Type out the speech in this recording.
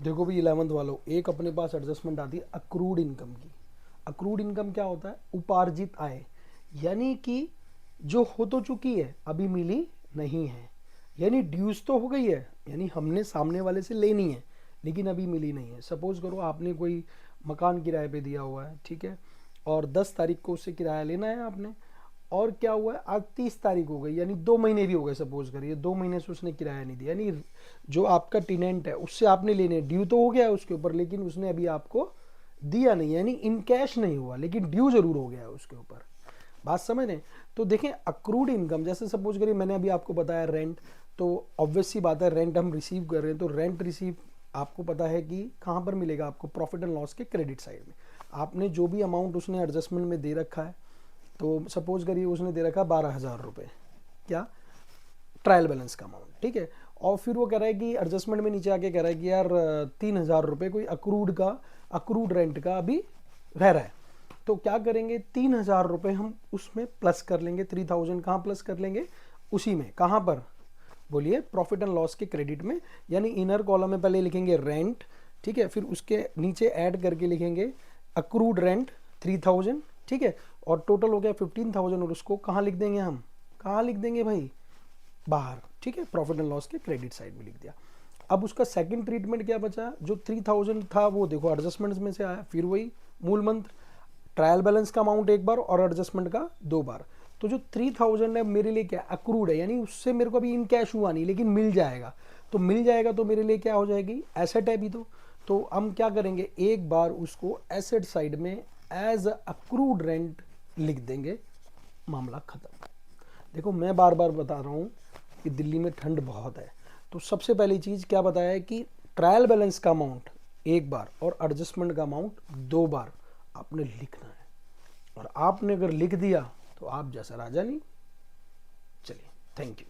देखो भी 11th वालों, एक अपने पास एडजस्टमेंट आती है अक्रूड इनकम की। अक्रूड इनकम क्या होता है? उपार्जित आय, यानी कि जो हो तो चुकी है अभी मिली नहीं है, यानी ड्यूज तो हो गई है, यानी हमने सामने वाले से लेनी है लेकिन अभी मिली नहीं है। सपोज करो आपने कोई मकान किराए पे दिया हुआ है, ठीक है, और 10 तारीख को उससे किराया लेना है आपने, और क्या हुआ है आज 30 तारीख हो गई, यानी 2 महीने भी हो गए। सपोज करिए 2 महीने से उसने किराया नहीं दिया, यानी जो आपका टेनेंट है उससे आपने लेने, ड्यू तो हो गया है उसके ऊपर लेकिन उसने अभी आपको दिया नहीं, यानी इन कैश नहीं हुआ लेकिन ड्यू जरूर हो गया है उसके ऊपर। बात समझ रहे हैं? तो देखें अक्रूड इनकम, जैसे सपोज करिए मैंने अभी आपको बताया रेंट, तो ऑब्वियस सी बात है रेंट हम रिसीव कर रहे हैं, तो रेंट रिसीव आपको पता है कि कहाँ पर मिलेगा आपको? प्रॉफिट एंड लॉस के क्रेडिट साइड में। आपने जो भी अमाउंट उसने एडजस्टमेंट में दे रखा है, तो सपोज करिए उसने दे रखा 12,000 रुपये, क्या ट्रायल बैलेंस का अमाउंट, ठीक है, और फिर वो कह रहा है कि एडजस्टमेंट में नीचे आके कह रहा है कि यार 3,000 रुपये कोई अक्रूड का, अक्रूड रेंट का अभी रह रहा है। तो क्या करेंगे? 3,000 रुपये हम उसमें प्लस कर लेंगे। 3,000 कहाँ प्लस कर लेंगे? उसी में। कहाँ पर? बोलिए, प्रॉफिट एंड लॉस के क्रेडिट में, यानी इनर कॉलम में पहले लिखेंगे रेंट, ठीक है, फिर उसके नीचे ऐड करके लिखेंगे अक्रूड रेंट 3,000, ठीक है, और टोटल हो गया 15,000, और उसको कहाँ लिख देंगे हम? कहाँ लिख देंगे भाई? बाहर, ठीक है, प्रॉफिट एंड लॉस के क्रेडिट साइड में लिख दिया। अब उसका सेकंड ट्रीटमेंट क्या बचा? जो 3,000 था वो देखो एडजस्टमेंट्स में से आया, फिर वही मूल मंत्र, ट्रायल बैलेंस का अमाउंट एक बार और एडजस्टमेंट का 2 बार। तो जो 3,000 है मेरे लिए क्या? अक्रूड है, यानी उससे मेरे को अभी इन कैश हुआ नहीं लेकिन मिल जाएगा। तो मिल जाएगा तो मेरे लिए क्या हो जाएगी? एसेट है भी। तो हम क्या करेंगे? एक बार उसको एसेट साइड में एज अक्रूड रेंट लिख देंगे, मामला खत्म। देखो मैं बार बार बता रहा हूँ कि दिल्ली में ठंड बहुत है, तो सबसे पहली चीज़ क्या बताया है कि ट्रायल बैलेंस का अमाउंट एक बार और एडजस्टमेंट का अमाउंट 2 बार आपने लिखना है, और आपने अगर लिख दिया तो आप जैसा राजा नहीं। चलिए, थैंक यू।